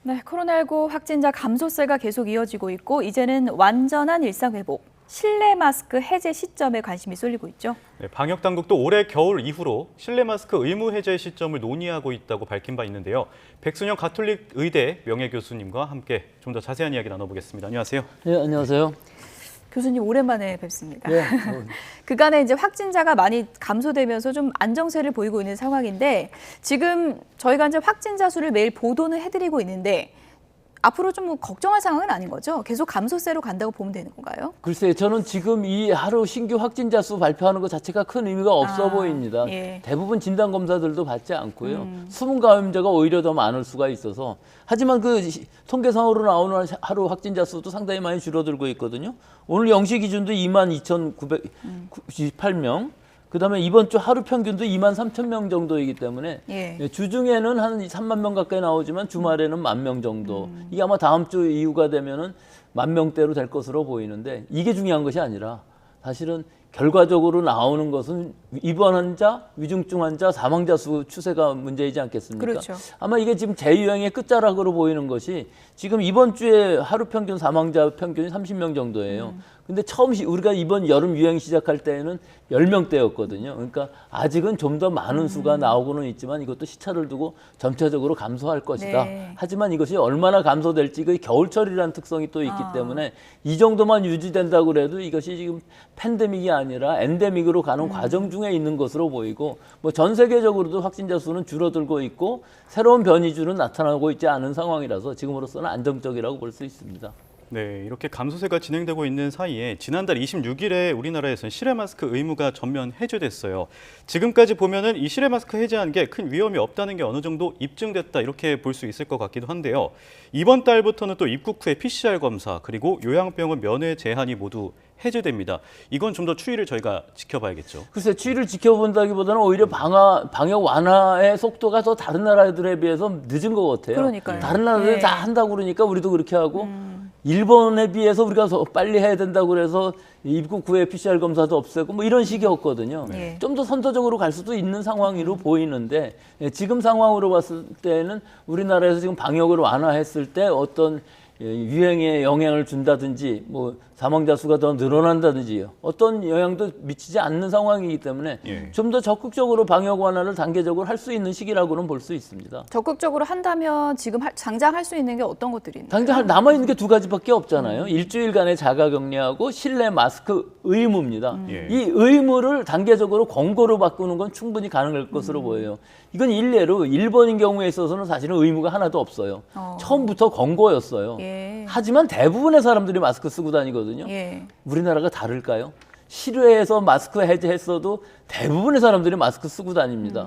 네, 코로나19 확진자 감소세가 계속 이어지고 있고 이제는 완전한 일상 회복, 실내 마스크 해제 시점에 관심이 쏠리고 있죠. 네, 방역 당국도 올해 겨울 이후로 실내 마스크 의무 해제 시점을 논의하고 있다고 밝힌 바 있는데요. 백순영 가톨릭 의대 명예교수님과 함께 좀 더 자세한 이야기 나눠보겠습니다. 안녕하세요. 네, 안녕하세요. 교수님 오랜만에 뵙습니다. 네. 그간에 이제 확진자가 많이 감소되면서 좀 안정세를 보이고 있는 상황인데 지금 저희가 이제 확진자 수를 매일 보도는 해드리고 있는데 앞으로 좀 걱정할 상황은 아닌 거죠? 계속 감소세로 간다고 보면 되는 건가요? 글쎄요, 저는 지금 이 하루 신규 확진자 수 발표하는 것 자체가 큰 의미가 없어 보입니다. 예. 대부분 진단검사들도 받지 않고요. 숨은 감염자가 오히려 더 많을 수가 있어서. 하지만 그 통계상으로 나오는 하루 확진자 수도 상당히 많이 줄어들고 있거든요. 오늘 0시 기준도 22,998명. 그다음에 이번 주 하루 평균도 23,000명 정도이기 때문에 주중에는 한 3만 명 가까이 나오지만 주말에는 10,000명 정도. 이게 아마 다음 주 이후가 되면은 10,000명대로 될 것으로 보이는데 이게 중요한 것이 아니라 사실은 결과적으로 나오는 것은 입원 환자, 위중증 환자, 사망자 수 추세가 문제이지 않겠습니까? 그렇죠. 아마 이게 지금 재유행의 끝자락으로 보이는 것이 지금 이번 주에 하루 평균 사망자 평균이 30명 정도예요. 근데 처음 우리가 이번 여름 유행 시작할 때에는 10명대였거든요. 그러니까 아직은 좀 더 많은 수가 나오고는 있지만 이것도 시차를 두고 점차적으로 감소할 것이다. 네. 하지만 이것이 얼마나 감소될지 그 겨울철이라는 특성이 또 있기 때문에 이 정도만 유지된다고 해도 이것이 지금 팬데믹이 아니라 엔데믹으로 가는 과정 중에 있는 것으로 보이고 뭐 전 세계적으로도 확진자 수는 줄어들고 있고 새로운 변이주는 나타나고 있지 않은 상황이라서 지금으로서는 안정적이라고 볼 수 있습니다. 네, 이렇게 감소세가 진행되고 있는 사이에 지난달 26일에 우리나라에서는 실외 마스크 의무가 전면 해제됐어요. 지금까지 보면은 이 실외 마스크 해제한 게 큰 위험이 없다는 게 어느 정도 입증됐다 이렇게 볼 수 있을 것 같기도 한데요. 이번 달부터는 또 입국 후에 PCR 검사 그리고 요양병원 면회 제한이 모두 해제됩니다. 이건 좀 더 추이를 저희가 지켜봐야겠죠. 글쎄 추이를 지켜본다기보다는 오히려 방역 완화의 속도가 더 다른 나라들에 비해서 늦은 것 같아요. 그러니까요. 다른 나라들이 다 한다고 그러니까 우리도 그렇게 하고 일본에 비해서 우리가 더 빨리 해야 된다고 그래서 입국 후에 PCR 검사도 없애고 뭐 이런 식이었거든요. 네. 좀 더 선도적으로 갈 수도 있는 상황으로 보이는데 지금 상황으로 봤을 때는 우리나라에서 지금 방역을 완화했을 때 어떤 유행에 영향을 준다든지 뭐 사망자 수가 더 늘어난다든지 어떤 영향도 미치지 않는 상황이기 때문에 좀 더 적극적으로 방역 완화를 단계적으로 할 수 있는 시기라고는 볼 수 있습니다. 적극적으로 한다면 지금 당장 할 수 있는 게 어떤 것들이 있나요? 당장 남아있는 게 두 가지밖에 없잖아요. 일주일간의 자가격리하고 실내 마스크 의무입니다. 이 의무를 단계적으로 권고로 바꾸는 건 충분히 가능할 것으로 보여요. 이건 일례로 일본인 경우에 있어서는 사실은 의무가 하나도 없어요. 처음부터 권고였어요. 하지만 대부분의 사람들이 마스크 쓰고 다니거든요. 우리나라가 다를까요? 실외에서 마스크 해제했어도 대부분의 사람들이 마스크 쓰고 다닙니다.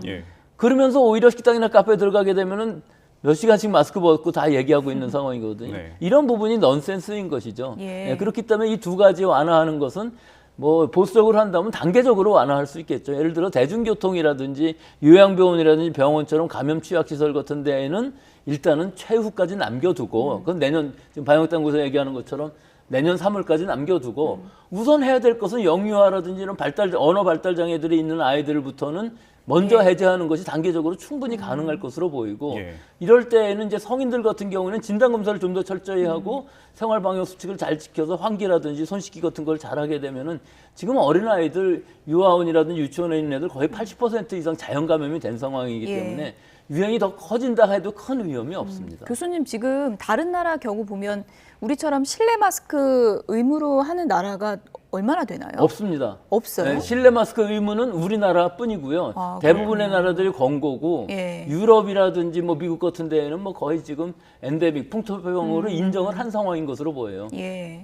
그러면서 오히려 식당이나 카페에 들어가게 되면은 몇 시간씩 마스크 벗고 다 얘기하고 있는 상황이거든요. 이런 부분이 넌센스인 것이죠. 그렇기 때문에 이 두 가지 완화하는 것은 뭐 보수적으로 한다면 단계적으로 완화할 수 있겠죠. 예를 들어 대중교통이라든지 요양병원이라든지 병원처럼 감염 취약시설 같은 데에는 일단은 최후까지 남겨두고 그건 내년 지금 방역당국에서 얘기하는 것처럼 내년 3월까지 남겨두고 우선 해야 될 것은 영유아라든지 이런 언어 발달 장애들이 있는 아이들부터는 먼저 해제하는 것이 단계적으로 충분히 가능할 것으로 보이고 이럴 때에는 이제 성인들 같은 경우는 진단검사를 좀 더 철저히 하고 생활방역수칙을 잘 지켜서 환기라든지 손 씻기 같은 걸 잘하게 되면은 지금 어린아이들 유아원이라든지 유치원에 있는 애들 거의 80% 이상 자연감염이 된 상황이기 때문에 유행이 더 커진다 해도 큰 위험이 없습니다. 교수님 지금 다른 나라 경우 보면 우리처럼 실내 마스크 의무로 하는 나라가 얼마나 되나요? 없습니다. 없어요? 실내 마스크 의무는 우리나라뿐이고요. 대부분의 나라들이 권고고 유럽이라든지 뭐 미국 같은 데에는 뭐 거의 지금 엔데믹 풍토병으로 인정을 한 상황인 것으로 보여요.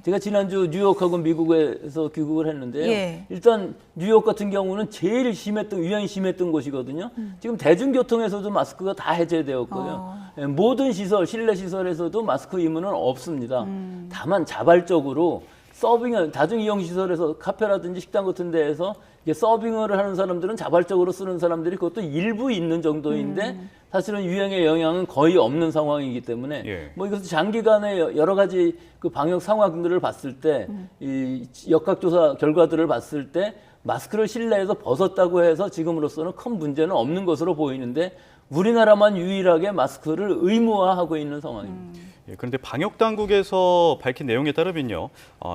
제가 지난주 뉴욕하고 미국에서 귀국을 했는데요. 일단 뉴욕 같은 경우는 제일 유행이 심했던 곳이거든요. 지금 대중교통에서도 마스크가 다 해제되었고요. 모든 시설, 실내 시설에서도 마스크 의무는 없습니다. 다만 자발적으로 서빙을 다중이용시설에서 카페라든지 식당 같은 데에서 이게 서빙을 하는 사람들은 자발적으로 쓰는 사람들이 그것도 일부 있는 정도인데 사실은 유행의 영향은 거의 없는 상황이기 때문에 뭐 이것도 장기간의 여러 가지 그 방역 상황들을 봤을 때 이 역학조사 결과들을 봤을 때 마스크를 실내에서 벗었다고 해서 지금으로서는 큰 문제는 없는 것으로 보이는데 우리나라만 유일하게 마스크를 의무화하고 있는 상황입니다. 예, 그런데 방역 당국에서 밝힌 내용에 따르면요,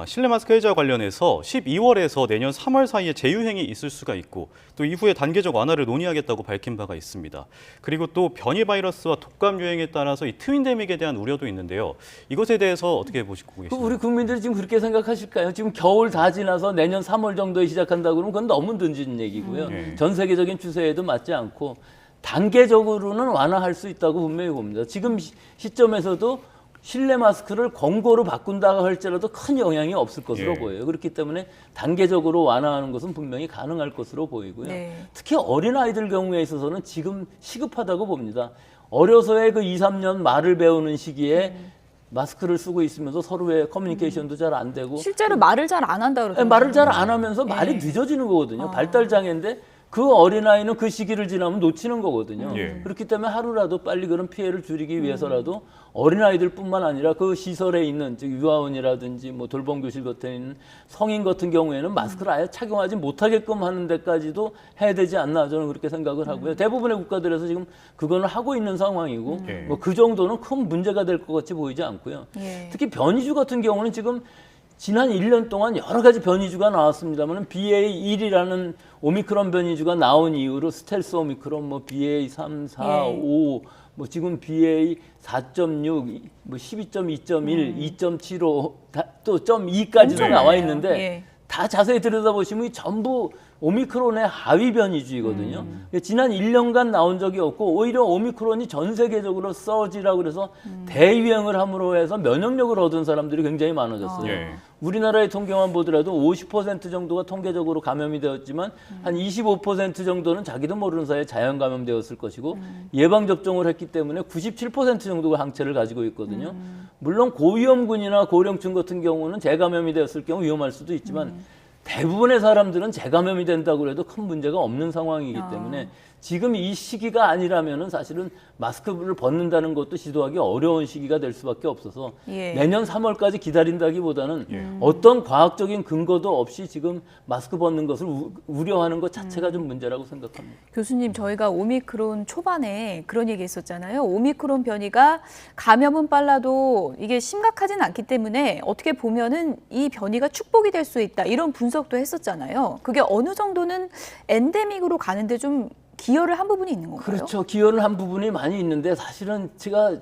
실내 마스크 해제와 관련해서 12월에서 내년 3월 사이에 재유행이 있을 수가 있고 또 이후에 단계적 완화를 논의하겠다고 밝힌 바가 있습니다. 그리고 또 변이 바이러스와 독감 유행에 따라서 이 트윈데믹에 대한 우려도 있는데요. 이것에 대해서 어떻게 보시고 계시나요? 우리 국민들이 지금 그렇게 생각하실까요? 지금 겨울 다 지나서 내년 3월 정도에 시작한다고 그러면 그건 너무 던진 얘기고요. 전 세계적인 추세에도 맞지 않고 단계적으로는 완화할 수 있다고 분명히 봅니다. 지금 시점에서도 실내 마스크를 권고로 바꾼다고 할지라도 큰 영향이 없을 것으로 보여요. 그렇기 때문에 단계적으로 완화하는 것은 분명히 가능할 것으로 보이고요. 특히 어린아이들 경우에 있어서는 지금 시급하다고 봅니다. 어려서의 그 2, 3년 말을 배우는 시기에 마스크를 쓰고 있으면서 서로의 커뮤니케이션도 잘 안 되고 실제로 말을 잘 안 한다 그러더라고요. 말을 잘 안 하면서 말이 늦어지는 거거든요. 발달장애인데 그 어린아이는 그 시기를 지나면 놓치는 거거든요. 그렇기 때문에 하루라도 빨리 그런 피해를 줄이기 위해서라도 어린아이들뿐만 아니라 그 시설에 있는 즉 유아원이라든지 뭐 돌봄교실 같은 있는 성인 같은 경우에는 마스크를 아예 착용하지 못하게끔 하는 데까지도 해야 되지 않나 저는 그렇게 생각을 하고요. 대부분의 국가들에서 지금 그거는 하고 있는 상황이고 뭐 그 정도는 큰 문제가 될 것 같이 보이지 않고요. 특히 변이주 같은 경우는 지금 지난 1년 동안 여러 가지 변이주가 나왔습니다만 BA1이라는 오미크론 변이주가 나온 이후로 스텔스 오미크론, 뭐 BA 3, 4, 5, 뭐 지금 BA 4.6, 뭐 12.2.1, 2.75, 또 .2까지도 나와 있는데 다 자세히 들여다보시면 전부 오미크론의 하위 변이주이거든요. 지난 1년간 나온 적이 없고 오히려 오미크론이 전 세계적으로 서지라고 그래서 대유행을 함으로 해서 면역력을 얻은 사람들이 굉장히 많아졌어요. 우리나라의 통계만 보더라도 50% 정도가 통계적으로 감염이 되었지만 한 25% 정도는 자기도 모르는 사이에 자연 감염되었을 것이고 예방접종을 했기 때문에 97% 정도가 항체를 가지고 있거든요. 물론 고위험군이나 고령층 같은 경우는 재감염이 되었을 경우 위험할 수도 있지만 대부분의 사람들은 재감염이 된다고 해도 큰 문제가 없는 상황이기 때문에 지금 이 시기가 아니라면은 사실은 마스크를 벗는다는 것도 시도하기 어려운 시기가 될 수밖에 없어서 내년 3월까지 기다린다기보다는 어떤 과학적인 근거도 없이 지금 마스크 벗는 것을 우려하는 것 자체가 좀 문제라고 생각합니다. 교수님, 저희가 오미크론 초반에 그런 얘기 했었잖아요. 오미크론 변이가 감염은 빨라도 이게 심각하진 않기 때문에 어떻게 보면은 이 변이가 축복이 될 수 있다. 이런 분석도 했었잖아요. 그게 어느 정도는 엔데믹으로 가는데 좀 기여를 한 부분이 있는 건가요? 그렇죠. 기여를 한 부분이 많이 있는데 사실은 제가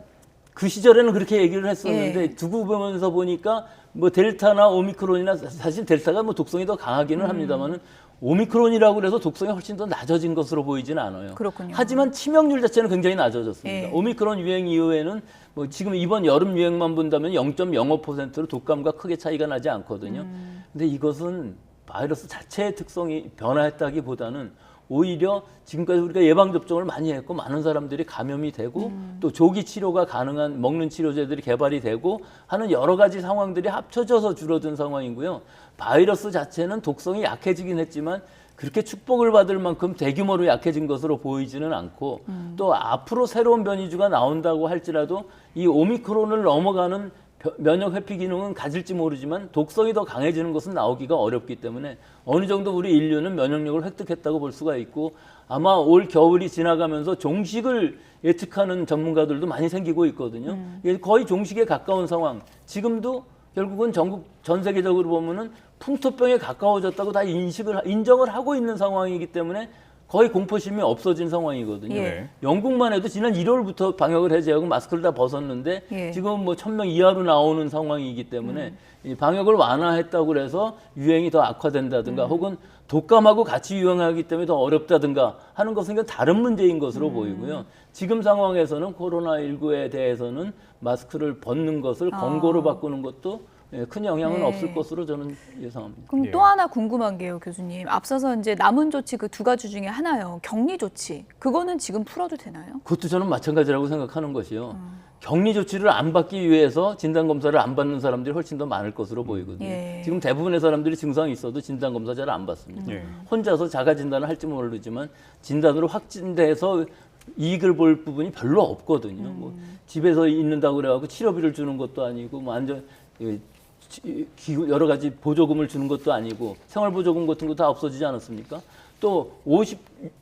그 시절에는 그렇게 얘기를 했었는데 두고 보면서 보니까 뭐 델타나 오미크론이나 사실 델타가 뭐 독성이 더 강하기는 합니다만은 오미크론이라고 그래서 독성이 훨씬 더 낮아진 것으로 보이지는 않아요. 그렇군요. 하지만 치명률 자체는 굉장히 낮아졌습니다. 오미크론 유행 이후에는 뭐 지금 이번 여름 유행만 본다면 0.05%로 독감과 크게 차이가 나지 않거든요. 근데 이것은 바이러스 자체의 특성이 변화했다기보다는 오히려 지금까지 우리가 예방접종을 많이 했고 많은 사람들이 감염이 되고 또 조기 치료가 가능한 먹는 치료제들이 개발이 되고 하는 여러 가지 상황들이 합쳐져서 줄어든 상황이고요. 바이러스 자체는 독성이 약해지긴 했지만 그렇게 축복을 받을 만큼 대규모로 약해진 것으로 보이지는 않고 또 앞으로 새로운 변이주가 나온다고 할지라도 이 오미크론을 넘어가는 면역 회피 기능은 가질지 모르지만 독성이 더 강해지는 것은 나오기가 어렵기 때문에 어느 정도 우리 인류는 면역력을 획득했다고 볼 수가 있고 아마 올 겨울이 지나가면서 종식을 예측하는 전문가들도 많이 생기고 있거든요. 거의 종식에 가까운 상황. 지금도 결국은 전국 전 세계적으로 보면은 풍토병에 가까워졌다고 다 인정을 하고 있는 상황이기 때문에 거의 공포심이 없어진 상황이거든요. 영국만 해도 지난 1월부터 방역을 해제하고 마스크를 다 벗었는데 지금 뭐 1000명 이하로 나오는 상황이기 때문에 이 방역을 완화했다고 그래서 유행이 더 악화된다든가 혹은 독감하고 같이 유행하기 때문에 더 어렵다든가 하는 것은 다른 문제인 것으로 보이고요. 지금 상황에서는 코로나19에 대해서는 마스크를 벗는 것을 권고로 바꾸는 것도 큰 영향은 없을 것으로 저는 예상합니다. 그럼 또 하나 궁금한 게요, 교수님. 앞서서 이제 남은 조치 그 두 가지 중에 하나요. 격리 조치. 그거는 지금 풀어도 되나요? 그것도 저는 마찬가지라고 생각하는 것이요. 격리 조치를 안 받기 위해서 진단검사를 안 받는 사람들이 훨씬 더 많을 것으로 보이거든요. 지금 대부분의 사람들이 증상이 있어도 진단검사 잘 안 받습니다. 혼자서 자가 진단을 할지 모르지만 진단으로 확진돼서 이익을 볼 부분이 별로 없거든요. 뭐 집에서 있는다고 그래갖고 치료비를 주는 것도 아니고 뭐 여러 가지 보조금을 주는 것도 아니고 생활보조금 같은 거 다 없어지지 않았습니까? 또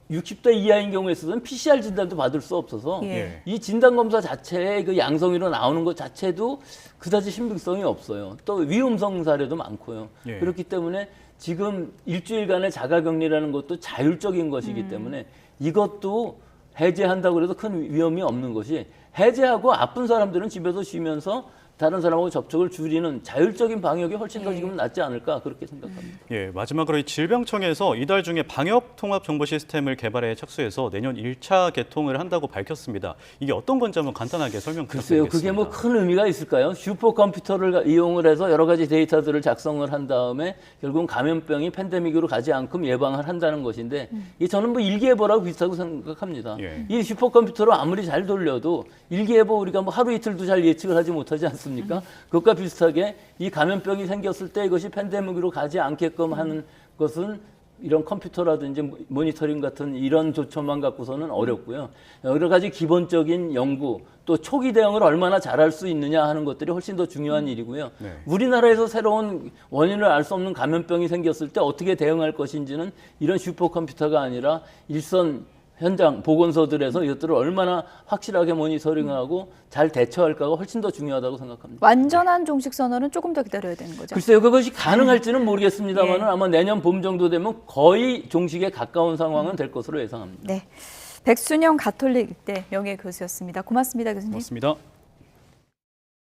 60대 이하인 경우에 있어서는 PCR 진단도 받을 수 없어서 예. 이 진단 검사 자체에 그 양성으로 나오는 것 자체도 그다지 신빙성이 없어요. 또 위험성 사례도 많고요. 예. 그렇기 때문에 지금 일주일간의 자가격리라는 것도 자율적인 것이기 때문에 이것도 해제한다고 해도 큰 위험이 없는 것이, 해제하고 아픈 사람들은 집에서 쉬면서 다른 사람하고 접촉을 줄이는 자율적인 방역이 훨씬 더 지금 낫지 않을까 그렇게 생각합니다. 예, 마지막으로 이 질병청에서 이달 중에 방역 통합 정보 시스템을 개발에 착수해서 내년 1차 개통을 한다고 밝혔습니다. 이게 어떤 건지 한번 간단하게 설명 글쎄요, 부탁드리겠습니다. 그게 뭐 큰 의미가 있을까요? 슈퍼컴퓨터를 이용을 해서 여러 가지 데이터들을 작성을 한 다음에 결국은 감염병이 팬데믹으로 가지 않고 예방을 한다는 것인데 이 저는 뭐 일기예보라고 비슷하고 생각합니다. 예. 이 슈퍼컴퓨터로 아무리 잘 돌려도 일기예보 우리가 뭐 하루 이틀도 잘 예측을 하지 못하지 않습니까? 그것과 비슷하게 이 감염병이 생겼을 때 이것이 팬데믹으로 가지 않게끔 하는 것은 이런 컴퓨터라든지 모니터링 같은 이런 조처만 갖고서는 어렵고요. 여러 가지 기본적인 연구, 또 초기 대응을 얼마나 잘할 수 있느냐 하는 것들이 훨씬 더 중요한 일이고요. 네. 우리나라에서 새로운 원인을 알 수 없는 감염병이 생겼을 때 어떻게 대응할 것인지는 이런 슈퍼컴퓨터가 아니라 일선 현장 보건소들에서 이것들을 얼마나 확실하게 모니터링하고 잘 대처할까가 훨씬 더 중요하다고 생각합니다. 완전한 종식 선언은 조금 더 기다려야 되는 거죠. 글쎄요, 그것이 가능할지는 모르겠습니다만 예. 아마 내년 봄 정도 되면 거의 종식에 가까운 상황은 될 것으로 예상합니다. 네, 백순영 가톨릭 대 명예교수였습니다. 고맙습니다, 교수님. 고맙습니다.